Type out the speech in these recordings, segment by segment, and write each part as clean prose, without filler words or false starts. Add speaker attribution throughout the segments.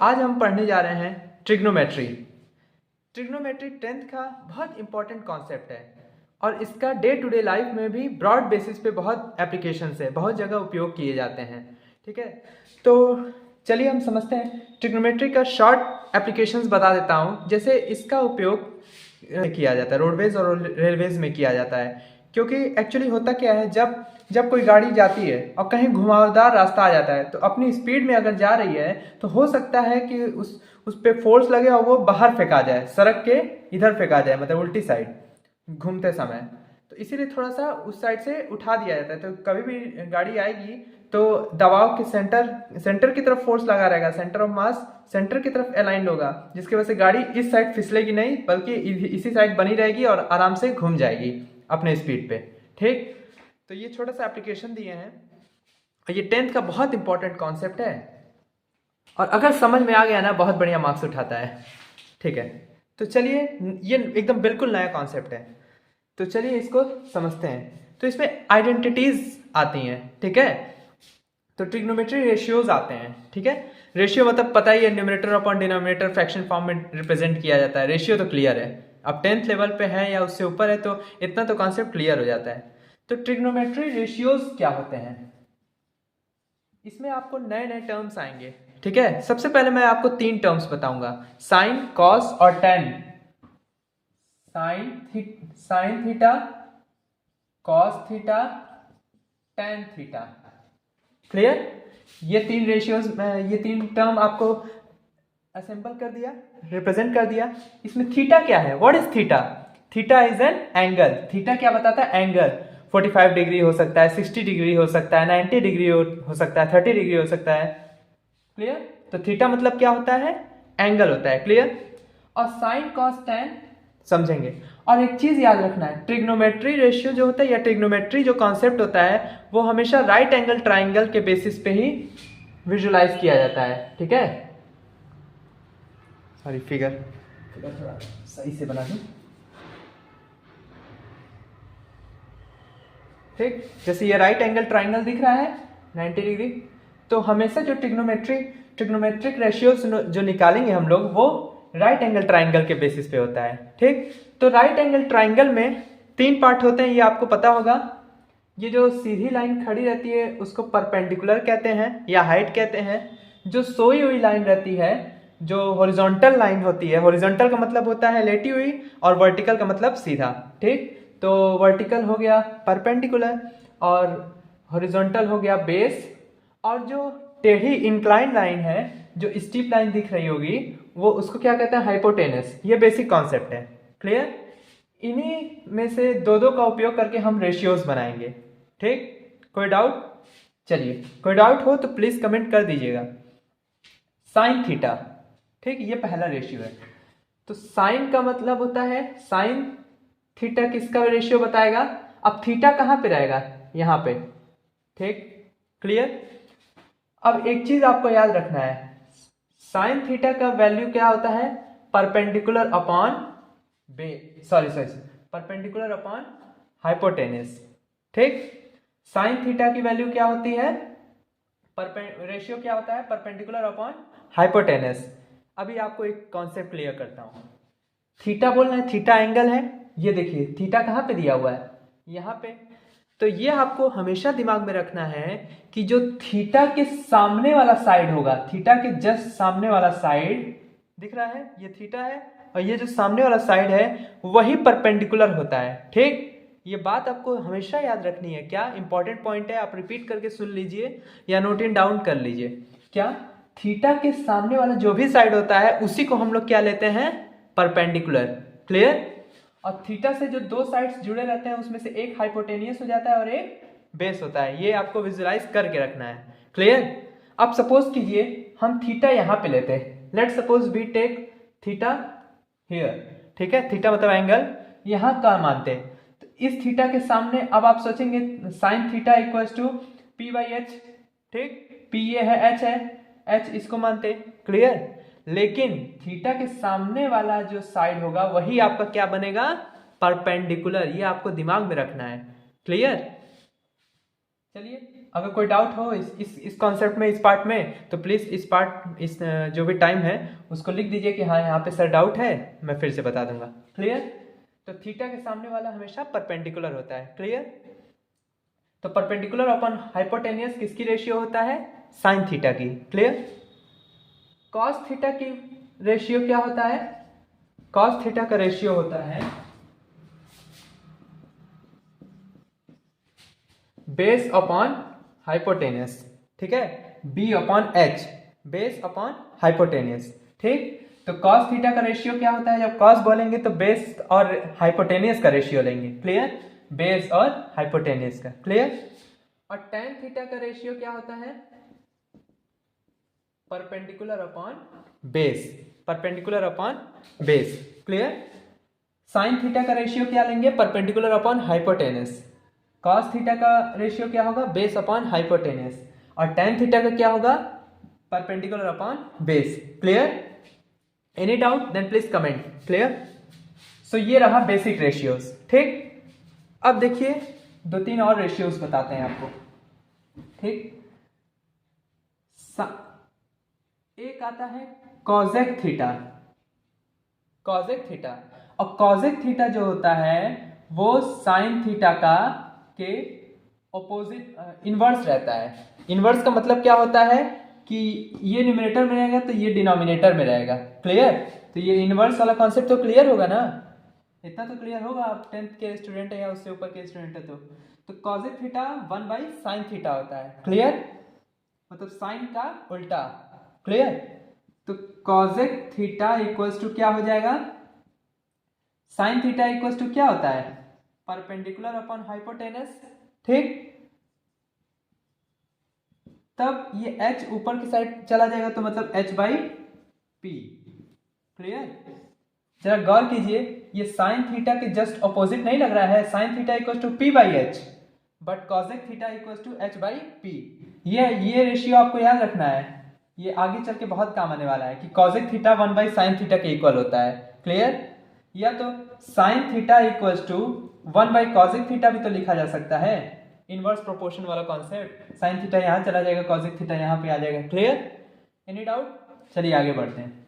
Speaker 1: आज हम पढ़ने जा रहे हैं ट्रिग्नोमेट्री। ट्रिग्नोमेट्री 10th का बहुत इंपॉर्टेंट कॉन्सेप्ट है और इसका डे टू डे लाइफ में भी ब्रॉड बेसिस पे बहुत एप्लीकेशंस है, बहुत जगह उपयोग किए जाते हैं। ठीक है, तो चलिए हम समझते हैं। ट्रिग्नोमेट्री का शॉर्ट एप्लीकेशंस बता देता हूँ। जैसे इसका उपयोग किया जाता है रोडवेज और रेलवेज में किया जाता है, क्योंकि एक्चुअली होता क्या है, जब जब कोई गाड़ी जाती है और कहीं घुमावदार रास्ता आ जाता है तो अपनी स्पीड में अगर जा रही है तो हो सकता है कि उस पे फोर्स लगे और वो बाहर फेंका जाए, सड़क के इधर फेंका जाए, मतलब उल्टी साइड घूमते समय। तो इसीलिए थोड़ा सा उस साइड से उठा दिया जाता है। तो कभी भी गाड़ी आएगी तो दबाव के सेंटर की तरफ फोर्स लगा रहेगा, सेंटर ऑफ मास सेंटर की तरफ अलाइन होगा, जिसकी वजह से गाड़ी इस साइड फिसलेगी नहीं बल्कि इसी साइड बनी रहेगी और आराम से घूम जाएगी अपने स्पीड पे। ठीक, तो ये छोटा सा एप्लीकेशन दिए हैं और ये 10th का बहुत इंपॉर्टेंट कॉन्सेप्ट है और अगर समझ में आ गया ना बहुत बढ़िया मार्क्स उठाता है। ठीक है, तो चलिए, ये एकदम बिल्कुल नया कॉन्सेप्ट है, तो चलिए इसको समझते हैं। तो इसमें आइडेंटिटीज आती हैं। ठीक है, तो ट्रिग्नोमेट्री रेशियोज आते हैं। ठीक है, रेशियो मतलब पता ही है, numerator upon denominator fraction form में रिप्रेजेंट किया जाता है। रेशियो तो क्लियर है, अब 10th लेवल पे है या उससे ऊपर है तो इतना तो कॉन्सेप्ट क्लियर हो जाता है। तो ट्रिग्नोमेट्री रेशियोज क्या होते हैं, इसमें आपको नए नए टर्म्स आएंगे। ठीक है, सबसे पहले मैं आपको 3 टर्म्स बताऊंगा, साइन, कॉस और ten. Sine theta, cos theta, tan theta. Clear? ये 3 रेशियोज, ये 3 टर्म आपको असेंबल कर दिया, रिप्रेजेंट कर दिया। इसमें थीटा क्या है, what is theta? Theta is an angle. Theta क्या बताता है? एंगल। 45 डिग्री हो सकता है, 60 डिग्री हो सकता है, 90 डिग्री हो सकता है, 30 डिग्री हो सकता है। क्लियर? तो थीटा मतलब क्या होता है? एंगल होता है। क्लियर? और साइन कॉस टेन समझेंगे। और एक चीज याद रखना है, ट्रिग्नोमेट्री रेशियो जो होता है या ट्रिग्नोमेट्री जो कॉन्सेप्ट होता है वो हमेशा राइट एंगल ट्राइंगल के बेसिस पे ही विजुलाइज किया जाता है। ठीक है, सॉरी, फिगर थोड़ा सही से बना दूं। ठीक, जैसे ये राइट एंगल ट्राइंगल दिख रहा है 90 डिग्री, तो हमेशा जो ट्रिग्नोमेट्रिक रेशियोज जो निकालेंगे हम लोग वो राइट एंगल ट्राइंगल के बेसिस पे होता है। ठीक, तो राइट एंगल ट्राइंगल में 3 पार्ट होते हैं, ये आपको पता होगा। ये जो सीधी लाइन खड़ी रहती है उसको परपेंडिकुलर कहते हैं या हाइट कहते हैं। जो सोई हुई लाइन रहती है, जो हॉरिजॉन्टल लाइन होती है, हॉरिजॉन्टल का मतलब होता है लेटी हुई और वर्टिकल का मतलब सीधा। ठीक, तो वर्टिकल हो गया परपेंडिकुलर और हॉरिजॉन्टल हो गया बेस, और जो टेढ़ी इंक्लाइन लाइन है, जो स्टीप लाइन दिख रही होगी, वो उसको क्या कहते हैं? हाइपोटेनस। ये बेसिक कॉन्सेप्ट है। क्लियर? इन्हीं में से दो का उपयोग करके हम रेशियोज बनाएंगे। ठीक, कोई डाउट? चलिए, कोई डाउट हो तो प्लीज कमेंट कर दीजिएगा। साइन थीटा, ठीक, ये पहला रेशियो है। तो साइन का मतलब होता है, साइन थीटा किसका रेशियो बताएगा? अब थीटा कहां पे रहेगा? यहां पे। ठीक, क्लियर? अब एक चीज आपको याद रखना है, साइन थीटा का वैल्यू क्या होता है? Perpendicular upon perpendicular upon hypotenuse. ठीक, साइन थीटा की वैल्यू क्या होती है? रेशियो क्या होता है? Perpendicular upon hypotenuse. अभी आपको एक कॉन्सेप्ट क्लियर करता हूं। थीटा बोल रहे हैं, थीटा एंगल है, ये देखिए थीटा कहां पे दिया हुआ है? यहां पे। तो ये आपको हमेशा दिमाग में रखना है कि जो थीटा के सामने वाला साइड होगा, थीटा के जस्ट सामने वाला साइड दिख रहा है, ये थीटा है, और ये जो सामने वाला साइड है वही परपेंडिकुलर होता है। ठीक, ये बात आपको हमेशा याद रखनी है। क्या इंपॉर्टेंट पॉइंट है, आप रिपीट करके सुन लीजिए या नोट इन डाउन कर लीजिए। क्या? थीटा के सामने वाला जो भी साइड होता है उसी को हम लोग क्या लेते हैं? परपेंडिकुलर। क्लियर? और थीटा से जो 2 साइड्स जुड़े रहते हैं उसमें से एक हाइपोटेनियस हो जाता है और एक बेस होता है। ये आपको विजुलाइज करके रखना है। क्लियर? अब सपोज कीजिए हम थीटा यहां पे लेते हैं, let suppose we take theta here. ठीक है, थीटा मतलब एंगल, यहां का मानते हैं। तो इस थीटा के सामने अब आप सोचेंगे sine theta equals to P by H. ठीक, पी ये है, एच है, एच इसको मानते। क्लियर? लेकिन थीटा के सामने वाला जो साइड होगा वही आपका क्या बनेगा? परपेंडिकुलर। ये आपको दिमाग में रखना है। क्लियर? चलिए, अगर कोई डाउट हो इस कॉन्सेप्ट में, इस पार्ट में, तो प्लीज़ इस जो भी टाइम है उसको लिख दीजिए कि हाँ यहाँ पे सर डाउट है, मैं फिर से बता दूंगा। क्लियर? तो थीटा के सामने वाला हमेशा परपेंडिकुलर होता है। क्लियर? तो परपेंडिकुलर अपॉन हाइपोटेनियस किसकी रेशियो होता है? साइन थीटा की। क्लियर? कॉस थीटा की रेशियो क्या होता है? कॉस थीटा का रेशियो होता है बेस अपॉन हाइपोटेनियस। ठीक है? B upon H, base upon hypotenuse. ठीक? तो कॉस थीटा का रेशियो क्या होता है? जब कॉस बोलेंगे तो बेस और हाइपोटेनियस का रेशियो लेंगे। क्लियर? बेस और हाइपोटेनियस का। क्लियर? और टेन थीटा का रेशियो क्या होता है? Perpendicular upon base, perpendicular upon base. Clear? Sine theta का रेशियो क्या लेंगे? Perpendicular upon hypotenuse. Cos theta का रेशियो क्या होगा? Base upon hypotenuse. और टेन थीटा का क्या होगा? Perpendicular upon base. Clear? Any doubt? Then please comment. Clear? So ये रहा बेसिक रेशियोज। ठीक? अब देखिए दो तीन और रेशियोज बताते हैं आपको। ठीक? एक आता है कॉजेक थीटा। कॉजेक थीटा, और कॉजेक थीटा जो होता है वो साइन थीटा का के ऑपोजिट इनवर्स रहता है। इनवर्स का मतलब क्या होता है कि ये न्यूमरेटर में रहेगा तो ये डिनोमिनेटर में रहेगा। क्लियर? तो ये इनवर्स वाला कॉन्सेप्ट तो क्लियर होगा ना? इतना तो क्लियर होगा, आप 10th के स्टूडेंट है या उससे ऊपर के स्टूडेंट है तो कॉजेक थीटा 1/sin थीटा होता है। क्लियर? मतलब साइन का उल्टा। क्लियर? तो कॉजेक थीटा इक्वल्स टू क्या हो जाएगा? साइन थीटा इक्वल्स टू क्या होता है? Perpendicular upon hypotenuse. ठीक? तब ये h ऊपर की साइड चला जाएगा तो मतलब h/p। क्लियर? जरा गौर कीजिए, ये साइन थीटा के जस्ट ऑपोजिट नहीं लग रहा है। Sine theta equals to p/h, but cosec theta equals to h/p। ये रेशियो आपको याद रखना है, ये आगे चल के बहुत काम आने वाला है कि कॉसेक थीटा 1/sin थीटा के इक्वल होता है। क्लियर? या तो sine theta equals to 1/cosec theta भी तो लिखा जा सकता है। इनवर्स प्रोपोर्शन वाला कॉन्सेप्ट, साइन थीटा यहाँ चला जाएगा, कॉसेक थीटा यहाँ पे आ जाएगा। क्लियर? Any doubt? चलिए आगे बढ़ते हैं।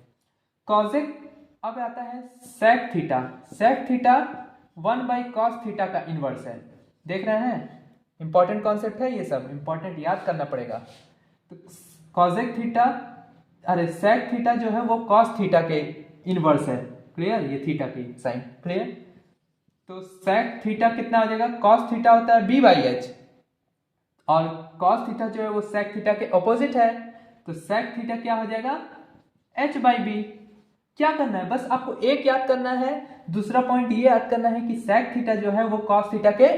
Speaker 1: कॉसेक, अब आता है sec theta. Sec theta 1/cos theta का इनवर्स है। देख रहे हैं? इंपॉर्टेंट कॉन्सेप्ट है ये सब, इंपॉर्टेंट, याद करना पड़ेगा। तो कॉसेक थीटा, अरे सेक थीटा जो है वो कॉस थीटा के इनवर्स है। क्लियर? ये थीटा की साइन। क्लियर? तो सेक थीटा कितना आ जाएगा? कॉस थीटा होता है b/h, और कॉस थीटा जो है वो सेक थीटा के ऑपोजिट है, तो सेक थीटा क्या हो जाएगा? h/b। क्या करना है? बस आपको एक याद करना है, दूसरा पॉइंट ये याद करना है कि सेक थीटा जो है वो कॉस थीटा के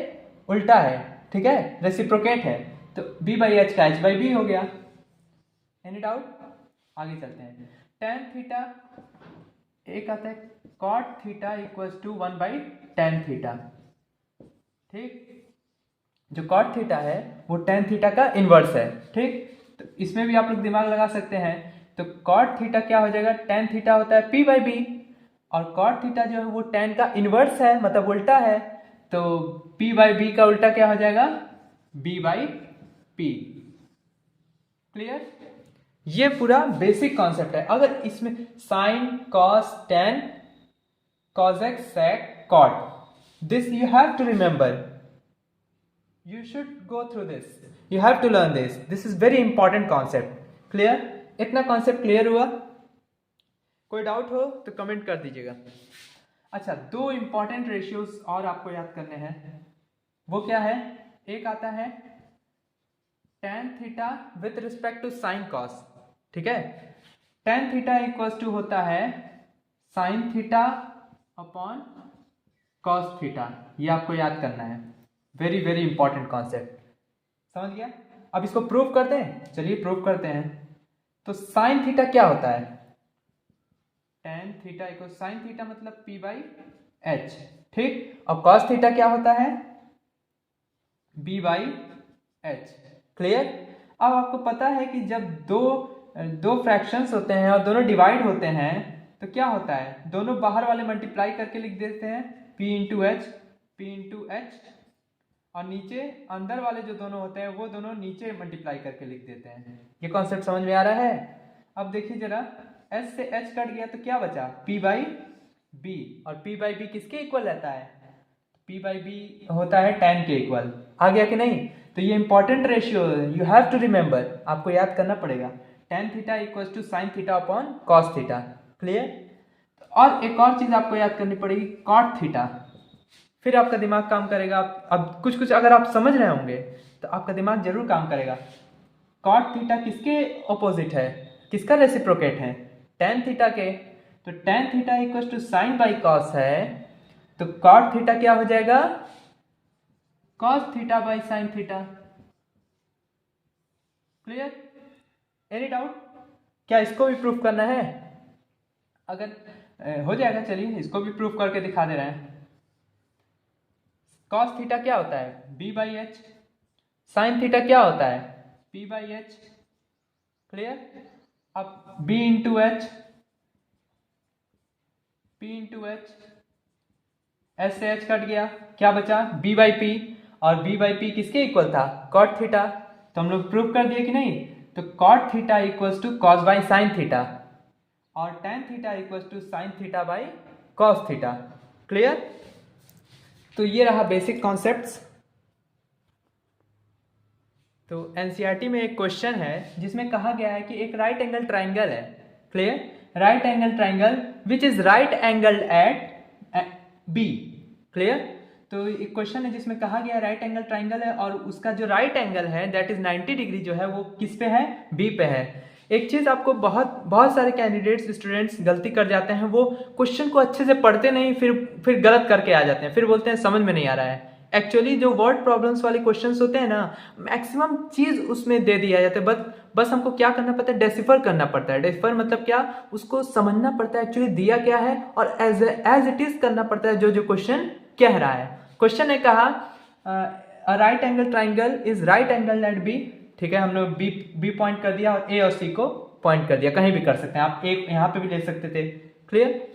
Speaker 1: उल्टा है। ठीक है? रेसिप्रोकेट है, तो b/h का h/b हो गया। Any doubt? आगे चलते हैं। टेन थीटा, एक आता है cot theta equals to 1/tan theta. ठीक? जो कॉट थीटा है वो टेन थीटा का इनवर्स है। ठीक? तो इसमें भी आप लोग दिमाग लगा सकते हैं। तो कॉट थीटा क्या हो जाएगा? टेन थीटा होता है p/b, और कॉट थीटा जो है वो टेन का इनवर्स है, मतलब उल्टा है, तो p/b का उल्टा क्या हो जाएगा? b/p। क्लियर? ये पूरा बेसिक कॉन्सेप्ट है। अगर इसमें sine, cos, tan, cosec, sec, cot, this you have to remember, you should go through this, you have to learn this is very important concept. clear? इतना कॉन्सेप्ट क्लियर हुआ? कोई doubt हो तो comment कर दीजिएगा। अच्छा, दो इंपॉर्टेंट रेशियोज और आपको याद करने हैं। वो क्या है? एक आता है tan theta with respect to sine cos. ठीक है? tan थीटा इक्वल्स टू होता है sine theta upon cos theta. ये आपको याद करना है, वेरी वेरी इंपॉर्टेंट कॉन्सेप्ट। समझ गया? अब इसको प्रूव करते हैं। चलिए प्रूव करते हैं। तो साइन थीटा क्या होता है? Tan theta equal sine theta मतलब p/h। ठीक? और कॉस थीटा क्या होता है? b/h। क्लियर? अब आपको पता है कि जब दो फ्रैक्शंस होते हैं और दोनों डिवाइड होते हैं तो क्या होता है? दोनों बाहर वाले मल्टीप्लाई करके लिख देते हैं p/h, p/h, और नीचे अंदर वाले जो दोनों होते हैं वो दोनों नीचे मल्टीप्लाई करके लिख देते हैं। ये कॉन्सेप्ट समझ में आ रहा है? अब देखिए जरा, h से h कट गया तो क्या बचा? p बाई b, और p बाई b किसके इक्वल रहता है? p बाई b होता है tan के इक्वल। आ गया कि नहीं? तो ये important ratio, you have to remember, आपको याद करना पड़ेगा। tan theta equal to sine theta upon cos theta. Clear? और एक और चीज आपको याद करनी पड़ेगी, कॉट थीटा। फिर आपका दिमाग काम करेगा। अब कुछ कुछ अगर आप समझ रहे होंगे तो आपका दिमाग जरूर काम करेगा। कॉट थीटा किसके ऑपोजिट है, किसका रेसिप्रोकेट है? tan थीटा के। तो tan theta equal to sine by cos है, तो कॉट थीटा क्या हो जाएगा? Cos theta by sine theta. Clear? Any doubt? क्या इसको भी प्रूफ करना है? अगर हो जाएगा, चलिए इसको भी प्रूफ करके दिखा दे रहे हैं। कॉस थीटा क्या होता है? b by H. Sine theta क्या होता है? p by H. क्लियर? अब b into H, p into H, H से एच कट गया, क्या बचा? b बाई पी, और b बाई पी किसके इक्वल था? Cot theta. तो हम लोग प्रूफ कर दिए कि नहीं? तो cot theta equals to cos by sine theta, और tan theta equals to sine theta by cos theta. Clear? तो ये रहा बेसिक कॉन्सेप्ट्स। तो एनसीईआरटी में एक क्वेश्चन है जिसमें कहा गया है कि एक राइट एंगल ट्राइंगल है। Clear? Right angle triangle which is right angle at B. Clear? तो एक क्वेश्चन है जिसमें कहा गया राइट एंगल ट्राइंगल है, और उसका जो राइट एंगल है दैट इज 90 डिग्री जो है वो किस पे है? बी पे है। एक चीज आपको बहुत सारे कैंडिडेट्स स्टूडेंट्स गलती कर जाते हैं, वो क्वेश्चन को अच्छे से पढ़ते नहीं, फिर गलत करके आ जाते हैं, फिर बोलते हैं समझ में नहीं आ रहा है। एक्चुअली जो वर्ड प्रॉब्लम्स वाले क्वेश्चंस होते हैं ना, मैक्सिमम चीज उसमें दे दिया जाता है, बस हमको क्या करना पड़ता है? डेसिफर करना पड़ता है। डेसिफर मतलब क्या? उसको समझना पड़ता है एक्चुअली दिया क्या है, और एज इट इज करना पड़ता है जो जो क्वेश्चन कह रहा है। क्वेश्चन ने कहा right angle triangle is right angle at B. ठीक है, हम लोग बी पॉइंट कर दिया और ए और सी को पॉइंट कर दिया। कहीं भी कर सकते हैं आप, एक यहां पे भी ले सकते थे। क्लियर?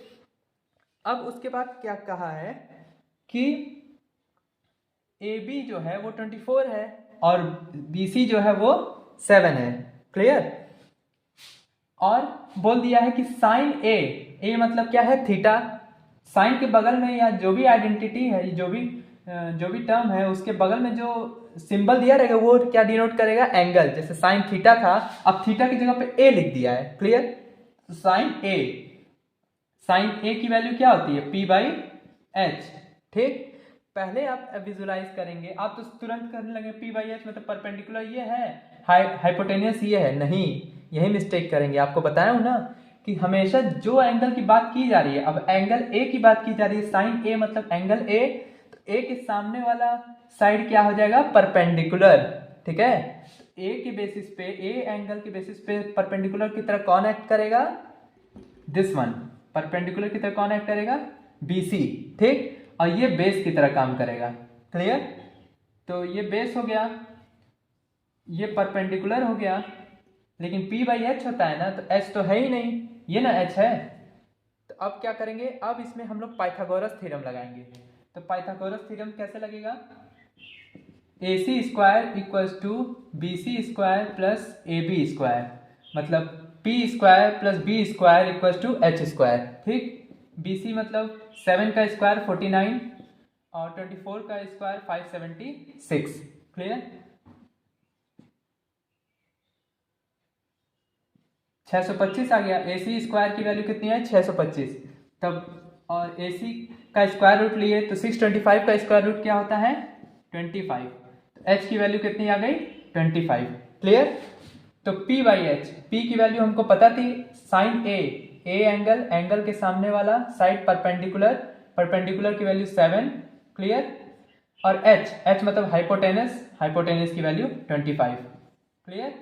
Speaker 1: अब उसके बाद क्या कहा है कि ए बी जो है वो 24 है और बी सी जो है वो 7 है। क्लियर? और बोल दिया है कि साइन ए मतलब क्या है? थीटा। साइन के बगल में या जो भी आइडेंटिटी है, जो भी टर्म है, उसके बगल में जो सिंबल दिया रहेगा वो क्या डिनोट करेगा? एंगल। जैसे साइन थीटा था, अब थीटा की जगह पे ए लिख दिया है। क्लियर? साइन ए की वैल्यू क्या होती है? p by H. ठीक, पहले आप विजुलाइज करेंगे, आप तो तुरंत करने लगे p बाई एच मतलब परपेंडिकुलर ये है, हाइपोटेनियस ये है। नहीं, यही मिस्टेक करेंगे। आपको बताया हूं ना कि हमेशा जो एंगल की बात की जा रही है, अब एंगल ए की बात की जा रही है, साइन ए मतलब एंगल ए, तो ए के सामने वाला साइड क्या हो जाएगा? परपेंडिकुलर। ठीक है, तो ए के बेसिस पे, ए एंगल के बेसिस पे परपेंडिकुलर की तरह कौन एक्ट करेगा? This one. परपेंडिकुलर की तरह कौन एक्ट करेगा? BC। ठीक, और ये बेस की तरह काम करेगा। क्लियर? तो ये बेस हो गया, ये परपेंडिकुलर हो गया, लेकिन p बाई एच होता है ना, तो h तो है ही नहीं, ये ना h है। तो अब क्या करेंगे? अब इसमें हम लोग पाइथागोरस थ्योरम लगाएंगे। तो पाइथागोरस थ्योरम कैसे लगेगा? AC square equals to BC square plus AB square, मतलब p square plus b square equals to h square. ठीक, BC मतलब 7 का स्क्वायर 49 और 24 का स्क्वायर 576। क्लियर? 625 आ गया। AC स्क्वायर की वैल्यू कितनी है? 625। तब और AC का स्क्वायर रूट लिए तो 625 का स्क्वायर रूट क्या होता है? 25। तो H की वैल्यू कितनी आ गई? 25। क्लियर? तो P बाई एच, P की वैल्यू हमको पता थी, साइन ए एंगल के सामने वाला साइड परपेंडिकुलर की वैल्यू 7। क्लियर? और H मतलब हाइपोटेनस की वैल्यू 25। क्लियर?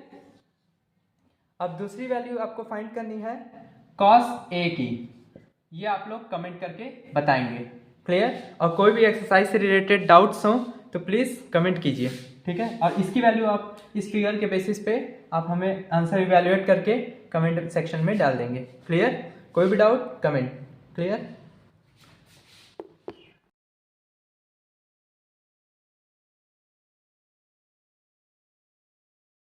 Speaker 1: अब दूसरी वैल्यू आपको फाइंड करनी है cos A की, ये आप लोग कमेंट करके बताएंगे। क्लियर? और कोई भी एक्सरसाइज से रिलेटेड डाउट्स हो तो प्लीज कमेंट कीजिए। ठीक है, और इसकी वैल्यू आप इस फिगर के बेसिस पे आप हमें आंसर इवैल्यूएट करके कमेंट सेक्शन में डाल देंगे। क्लियर? कोई भी डाउट कमेंट। क्लियर?